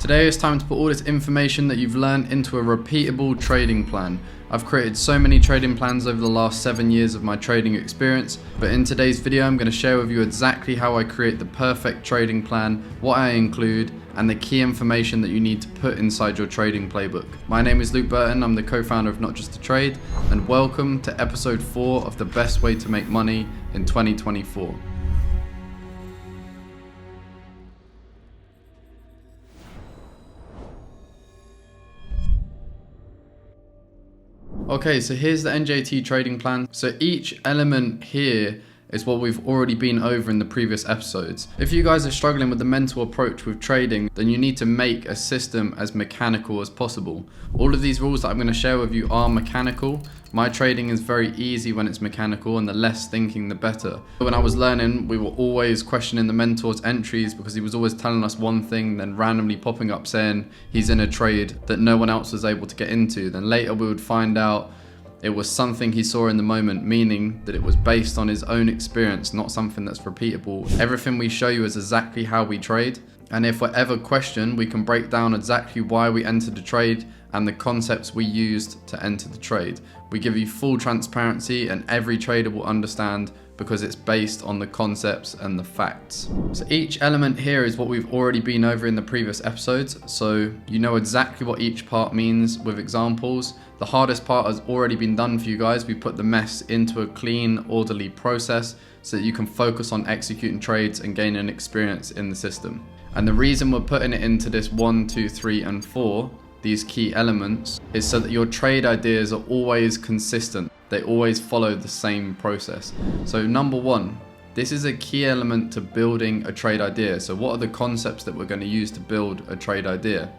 Today it's time to put all this information that you've learned into a repeatable trading plan. I've created so many trading plans over the last 7 years of my trading experience, but in today's video I'm going to share with you exactly how I create the perfect trading plan, what I include, and the key information that you need to put inside your trading playbook. My name is Luke Burton, I'm the co-founder of Not Just a Trade, and welcome to episode 4 of the best way to make money in 2024. Okay, so here's the NJT Trading Plan. So each element here is what we've already been over in the previous episodes. If you guys are struggling with the mental approach with trading, then you need to make a system as mechanical as possible. All of these rules that I'm going to share with you are mechanical. My trading is very easy when it's mechanical, and the less thinking the better. When I was learning, we were always questioning the mentor's entries because he was always telling us one thing, then randomly popping up saying he's in a trade that no one else was able to get into. Then later we would find out it was something he saw in the moment, meaning that it was based on his own experience, not something that's repeatable. Everything we show you is exactly how we trade. And if we're ever questioned, we can break down exactly why we entered the trade and the concepts we used to enter the trade. We give you full transparency, and every trader will understand because it's based on the concepts and the facts. So each element here is what we've already been over in the previous episodes. So you know exactly what each part means with examples. The hardest part has already been done for you guys. We put the mess into a clean, orderly process so that you can focus on executing trades and gaining experience in the system. And the reason we're putting it into this 1, 2, 3, and 4, these key elements, is so that your trade ideas are always consistent. They always follow the same process. So number 1, this is a key element to building a trade idea. So what are the concepts that we're going to use to build a trade idea?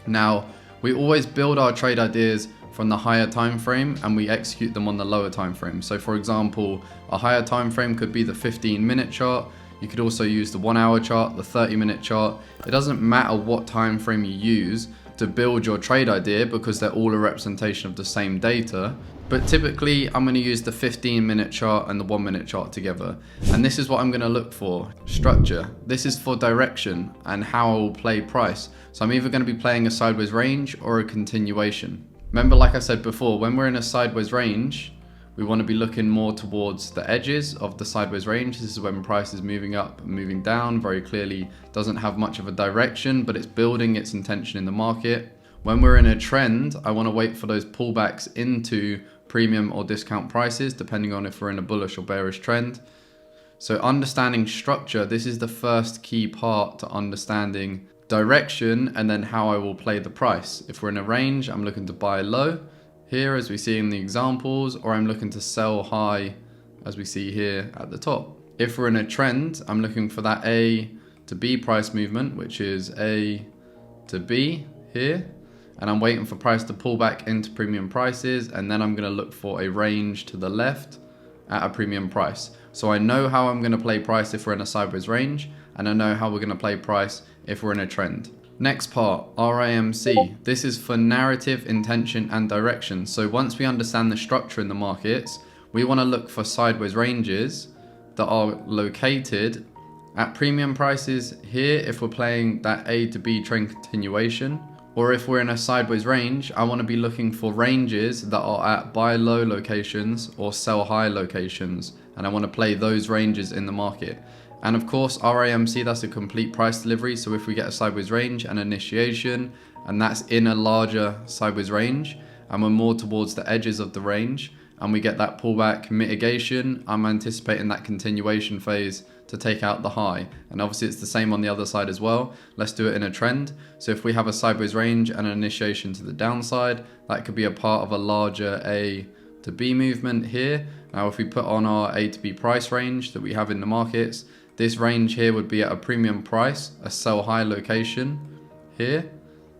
Now, we always build our trade ideas from the higher time frame and we execute them on the lower time frame. So for example, a higher time frame could be the 15-minute chart. You could also use the 1-hour chart, the 30-minute chart. It doesn't matter what time frame you use to build your trade idea because they're all a representation of the same data. But typically I'm going to use the 15-minute chart and the 1-minute chart together. And this is what I'm going to look for: structure. This is for direction and how I will play price. So I'm either going to be playing a sideways range or a continuation. Remember, like I said before, when we're in a sideways range, we want to be looking more towards the edges of the sideways range. This is when price is moving up and moving down very clearly, doesn't have much of a direction, but it's building its intention in the market. When we're in a trend, I want to wait for those pullbacks into premium or discount prices, depending on if we're in a bullish or bearish trend. So understanding structure, this is the first key part to understanding direction and then how I will play the price. If we're in a range, I'm looking to buy low here, as we see in the examples, or I'm looking to sell high, as we see here at the top. If we're in a trend, I'm looking for that A to B price movement, which is A to B here, and I'm waiting for price to pull back into premium prices, and then I'm going to look for a range to the left at a premium price. So I know how I'm going to play price if we're in a sideways range, and I know how we're going to play price if we're in a trend. Next part, RIMC. This is for narrative, intention, and direction. So once we understand the structure in the markets, we want to look for sideways ranges that are located at premium prices here if we're playing that A to B trend continuation. Or if we're in a sideways range, I want to be looking for ranges that are at buy low locations or sell high locations. And I want to play those ranges in the market. And of course, RIMC, that's a complete price delivery. So if we get a sideways range and initiation, and that's in a larger sideways range, and we're more towards the edges of the range, and we get that pullback mitigation, I'm anticipating that continuation phase to take out the high. And obviously it's the same on the other side as well. Let's do it in a trend. So if we have a sideways range and an initiation to the downside, that could be a part of a larger A to B movement here. Now if we put on our A to B price range that we have in the markets, this range here would be at a premium price, a sell high location here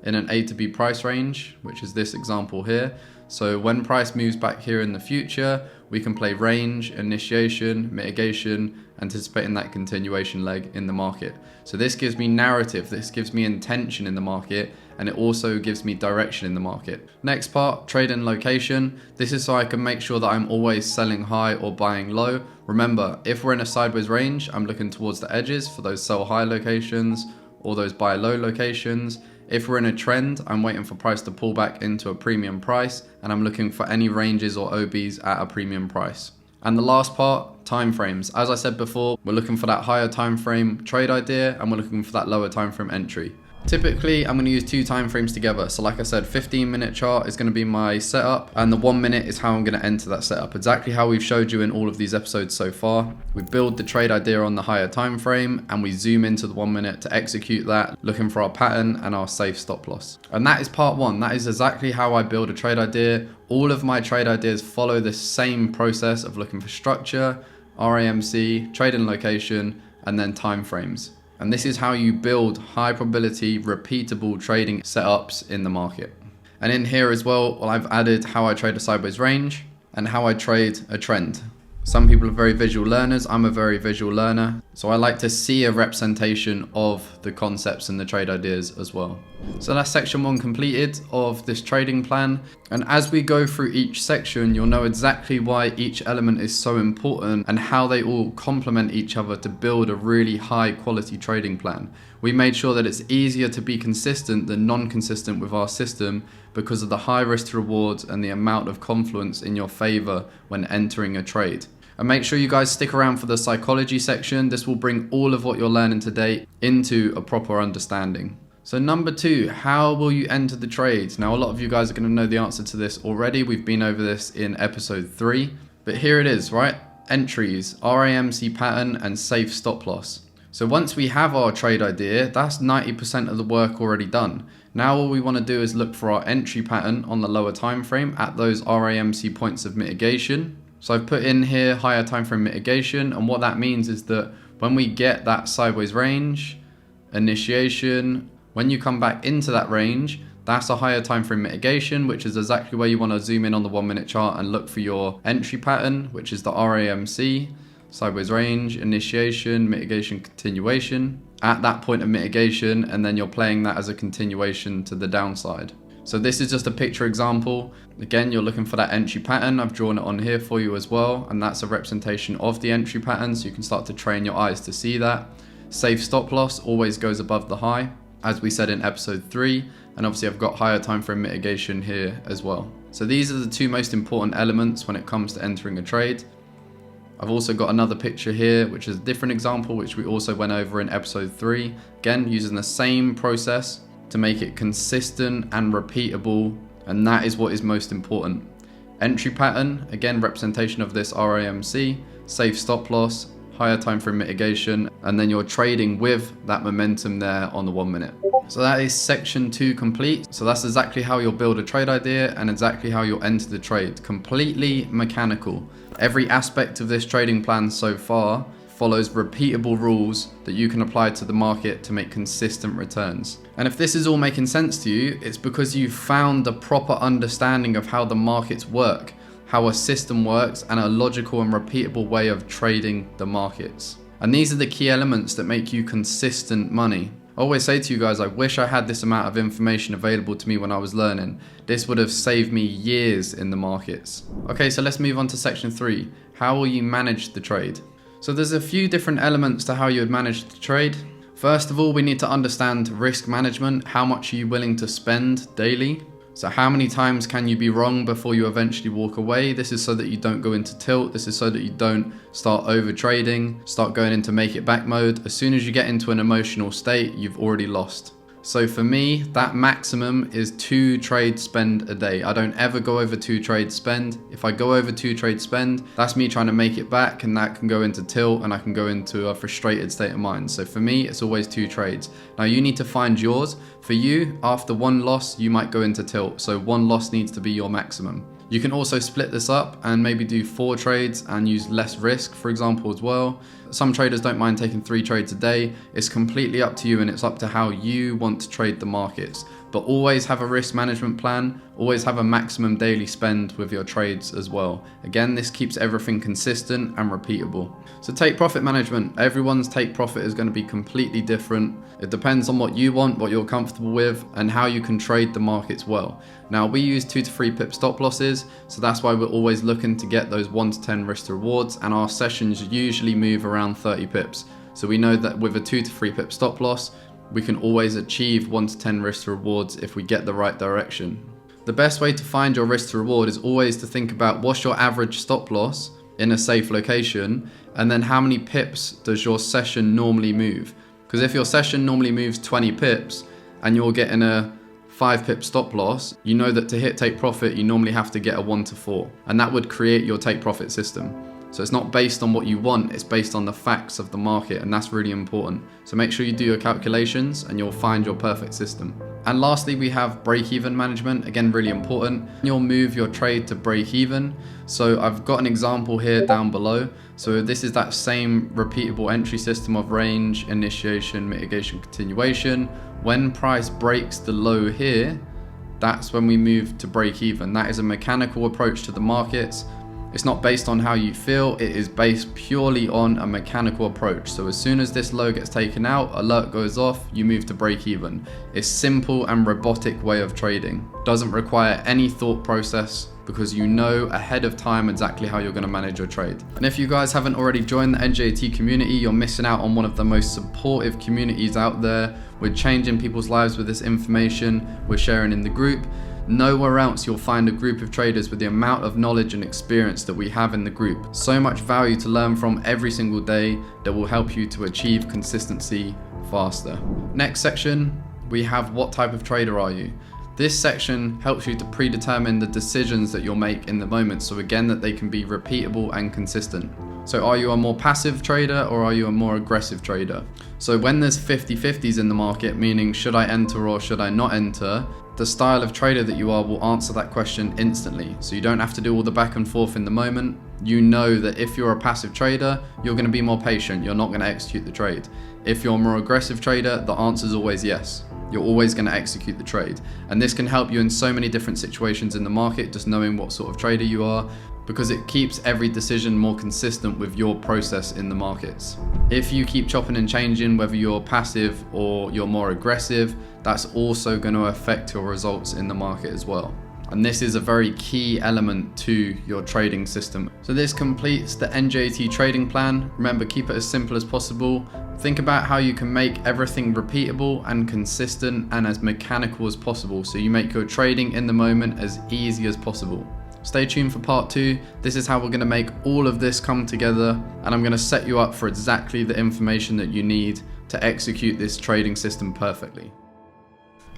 in an A to B price range, which is this example here. So when price moves back here in the future, we can play range, initiation, mitigation, anticipating that continuation leg in the market. So this gives me narrative, this gives me intention in the market, and it also gives me direction in the market. Next part, trade and location. This is so I can make sure that I'm always selling high or buying low. Remember, if we're in a sideways range, I'm looking towards the edges for those sell high locations, or those buy low locations. If we're in a trend, I'm waiting for price to pull back into a premium price, and I'm looking for any ranges or OBs at a premium price. And the last part, time frames. As I said before, we're looking for that higher time frame trade idea, and we're looking for that lower time frame entry. Typically, I'm going to use 2 time frames together. So like I said, 15-minute chart is going to be my setup, and the 1 minute is how I'm going to enter that setup. Exactly how we've showed you in all of these episodes so far. We build the trade idea on the higher time frame, and we zoom into the 1 minute to execute that, looking for our pattern and our safe stop loss. And that is part 1. That is exactly how I build a trade idea. All of my trade ideas follow the same process of looking for structure, RAMC, trading location, and then time frames. And this is how you build high probability, repeatable trading setups in the market. And in here as well, I've added how I trade a sideways range and how I trade a trend. Some people are very visual learners. I'm a very visual learner. So I like to see a representation of the concepts and the trade ideas as well. So that's section 1 completed of this trading plan. And as we go through each section, you'll know exactly why each element is so important and how they all complement each other to build a really high quality trading plan. We made sure that it's easier to be consistent than non-consistent with our system because of the high risk to rewards and the amount of confluence in your favor when entering a trade. And make sure you guys stick around for the psychology section. This will bring all of what you're learning today into a proper understanding. So number 2, how will you enter the trades? Now, a lot of you guys are going to know the answer to this already. We've been over this in episode 3, but here it is, right? Entries, RAMC pattern, and safe stop loss. So once we have our trade idea, that's 90% of the work already done. Now all we want to do is look for our entry pattern on the lower time frame at those RAMC points of mitigation. So I've put in here higher time frame mitigation, and what that means is that when we get that sideways range, initiation, when you come back into that range, that's a higher time frame mitigation, which is exactly where you want to zoom in on the 1 minute chart and look for your entry pattern, which is the RAMC, sideways range, initiation, mitigation, continuation at that point of mitigation, and then you're playing that as a continuation to the downside. So this is just a picture example. Again, you're looking for that entry pattern. I've drawn it on here for you as well, and that's a representation of the entry pattern, so you can start to train your eyes to see that. Safe stop loss always goes above the high, as we said in episode 3, and obviously I've got higher time frame mitigation here as well. So these are the 2 most important elements when it comes to entering a trade. I've also got another picture here, which is a different example, which we also went over in episode 3. Again, using the same process to make it consistent and repeatable, and that is what is most important. Entry pattern, again, representation of this RAMC, safe stop loss, higher time frame mitigation, and then you're trading with that momentum there on the 1 minute. So that is section 2 complete. So that's exactly how you'll build a trade idea and exactly how you'll enter the trade. Completely mechanical. Every aspect of this trading plan so far follows repeatable rules that you can apply to the market to make consistent returns. And if this is all making sense to you, it's because you've found a proper understanding of how the markets work, how a system works, and a logical and repeatable way of trading the markets. And these are the key elements that make you consistent money. I always say to you guys, I wish I had this amount of information available to me when I was learning. This would have saved me years in the markets. Okay, so let's move on to section 3. How will you manage the trade? So there's a few different elements to how you would manage the trade. First of all, we need to understand risk management. How much are you willing to spend daily? So how many times can you be wrong before you eventually walk away? This is so that you don't go into tilt. This is so that you don't start over trading, start going into make it back mode. As soon as you get into an emotional state, you've already lost. So for me, that maximum is 2 trade spend a day. I don't ever go over 2 trade spend. If I go over 2 trade spend, that's me trying to make it back, and that can go into tilt and I can go into a frustrated state of mind. So for me, it's always 2 trades. Now you need to find yours. For you, after 1 loss, you might go into tilt. So 1 loss needs to be your maximum. You can also split this up and maybe do 4 trades and use less risk, for example, as well. Some traders don't mind taking 3 trades a day. It's completely up to you, and it's up to how you want to trade the markets. But always have a risk management plan, always have a maximum daily spend with your trades as well. Again, this keeps everything consistent and repeatable. So take profit management. Everyone's take profit is going to be completely different. It depends on what you want, what you're comfortable with, and how you can trade the markets well. Now we use 2 to 3 pip stop losses, so that's why we're always looking to get those 1 to 10 risk to rewards, and our sessions usually move around 30 pips. So we know that with a 2 to 3 pip stop loss, we can always achieve 1 to 10 risk to rewards if we get the right direction. The best way to find your risk to reward is always to think about what's your average stop loss in a safe location, and then how many pips does your session normally move. Because if your session normally moves 20 pips and you're getting a 5 pip stop loss, you know that to hit take profit, you normally have to get a 1 to 4, and that would create your take profit system. So it's not based on what you want, it's based on the facts of the market, and that's really important. So make sure you do your calculations and you'll find your perfect system. And lastly, we have break-even management. Again, really important. You'll move your trade to break even. So I've got an example here down below. So this is that same repeatable entry system of range, initiation, mitigation, continuation. When price breaks the low here, that's when we move to break even. That is a mechanical approach to the markets. It's not based on how you feel, it is based purely on a mechanical approach. So as soon as this low gets taken out, alert goes off, you move to break even. It's simple and robotic way of trading. Doesn't require any thought process because you know ahead of time exactly how you're going to manage your trade. And if you guys haven't already joined the NJT community, you're missing out on one of the most supportive communities out there. We're changing people's lives with this information we're sharing in the group. Nowhere else you'll find a group of traders with the amount of knowledge and experience that we have in the group. So much value to learn from every single day that will help you to achieve consistency faster. Next section, we have what type of trader are you? This section helps you to predetermine the decisions that you'll make in the moment, so again that they can be repeatable and consistent. So are you a more passive trader or are you a more aggressive trader? So when there's 50-50s in the market, meaning should I enter or should I not enter, the style of trader that you are will answer that question instantly. So you don't have to do all the back and forth in the moment. You know that if you're a passive trader, you're going to be more patient. You're not going to execute the trade. If you're a more aggressive trader, the answer is always yes. You're always going to execute the trade. And this can help you in so many different situations in the market, just knowing what sort of trader you are, because it keeps every decision more consistent with your process in the markets. If you keep chopping and changing, whether you're passive or you're more aggressive, that's also going to affect your results in the market as well. And this is a very key element to your trading system. So this completes the NJT trading plan. Remember, keep it as simple as possible. Think about how you can make everything repeatable and consistent and as mechanical as possible, so you make your trading in the moment as easy as possible. Stay tuned for part 2. This is how we're going to make all of this come together, and I'm going to set you up for exactly the information that you need to execute this trading system perfectly.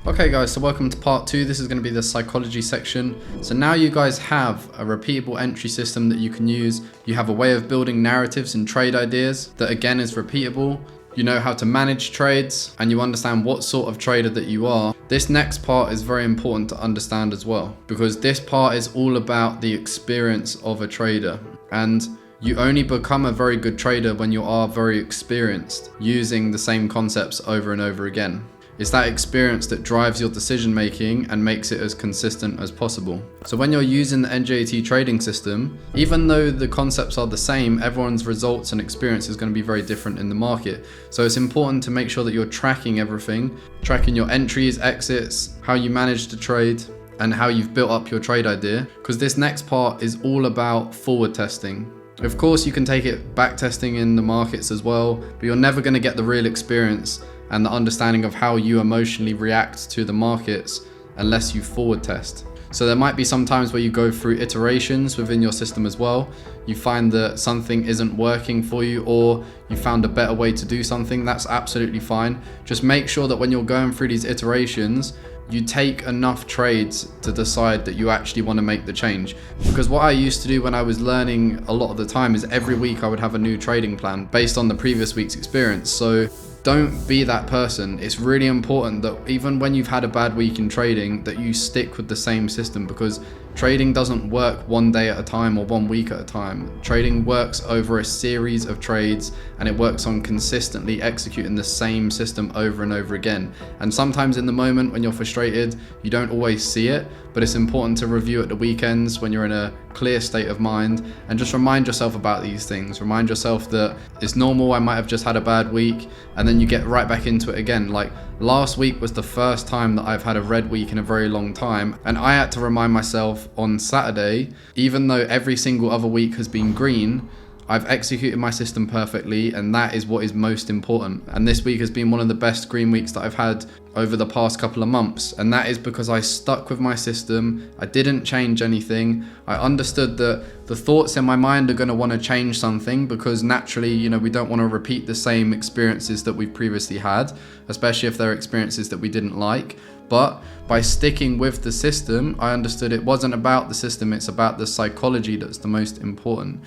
Okay guys, so welcome to part 2. This is going to be the psychology section. So now you guys have a repeatable entry system that you can use. You have a way of building narratives and trade ideas that again is repeatable. You know how to manage trades and you understand what sort of trader that you are. This next part is very important to understand as well, because this part is all about the experience of a trader, and you only become a very good trader when you are very experienced using the same concepts over and over again. It's that experience that drives your decision making and makes it as consistent as possible. So when you're using the NJT trading system, even though the concepts are the same, everyone's results and experience is going to be very different in the market. So it's important to make sure that you're tracking everything, tracking your entries, exits, how you manage to trade, and how you've built up your trade idea, because this next part is all about forward testing. Of course, you can take it back testing in the markets as well, but you're never going to get the real experience and the understanding of how you emotionally react to the markets unless you forward test. So there might be some times where you go through iterations within your system as well. You find that something isn't working for you, or you found a better way to do something. That's absolutely fine. Just make sure that when you're going through these iterations, you take enough trades to decide that you actually want to make the change. Because what I used to do when I was learning a lot of the time is every week I would have a new trading plan based on the previous week's experience. So don't be that person. It's really important that even when you've had a bad week in trading, that you stick with the same system, because trading doesn't work one day at a time or 1 week at a time. Trading works over a series of trades, and it works on consistently executing the same system over and over again. And sometimes in the moment when you're frustrated, you don't always see it, but it's important to review at the weekends when you're in a clear state of mind and just remind yourself about these things. Remind yourself that it's normal, I might have just had a bad week, and then you get right back into it again. Like last week was the first time that I've had a red week in a very long time, and I had to remind myself on Saturday, even though every single other week has been green, I've executed my system perfectly, and that is what is most important. And this week has been one of the best green weeks that I've had over the past couple of months, and that is because I stuck with my system. I didn't change anything. I understood that the thoughts in my mind are going to want to change something, because naturally, we don't want to repeat the same experiences that we've previously had, especially if they're experiences that we didn't like. But by sticking with the system, I understood it wasn't about the system, it's about the psychology that's the most important.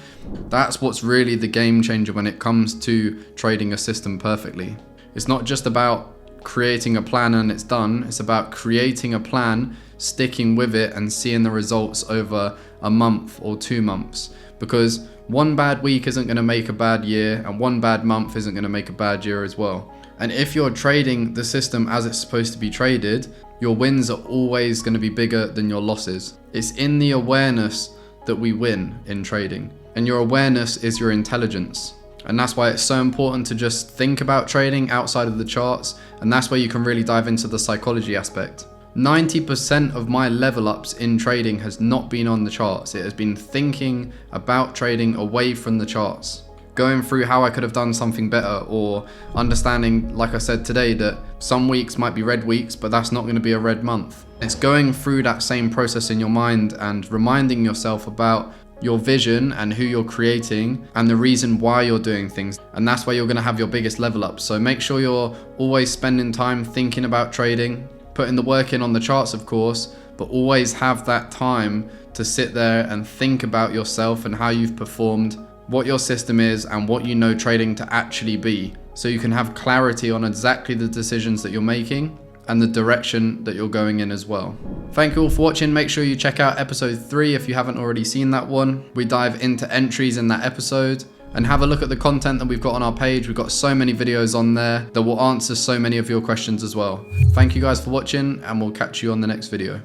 That's what's really the game changer when it comes to trading a system perfectly. It's not just about creating a plan and it's done. It's about creating a plan, sticking with it, and seeing the results over a month or 2 months. Because one bad week isn't going to make a bad year, and one bad month isn't going to make a bad year as well. And if you're trading the system as it's supposed to be traded, your wins are always going to be bigger than your losses. It's in the awareness that we win in trading. And your awareness is your intelligence. And that's why it's so important to just think about trading outside of the charts. And that's where you can really dive into the psychology aspect. 90% of my level ups in trading has not been on the charts. It has been thinking about trading away from the charts. Going through how I could have done something better, or understanding, like I said today, that some weeks might be red weeks, but that's not going to be a red month. It's going through that same process in your mind and reminding yourself about your vision and who you're creating and the reason why you're doing things. And that's where you're going to have your biggest level up. So make sure you're always spending time thinking about trading, putting the work in on the charts, of course, but always have that time to sit there and think about yourself and how you've performed, what your system is, and what you know trading to actually be, so you can have clarity on exactly the decisions that you're making and the direction that you're going in as well. Thank you all for watching. Make sure you check out episode 3 if you haven't already seen that one. We dive into entries in that episode, and have a look at the content that we've got on our page. We've got so many videos on there that will answer so many of your questions as well. Thank you guys for watching, and we'll catch you on the next video.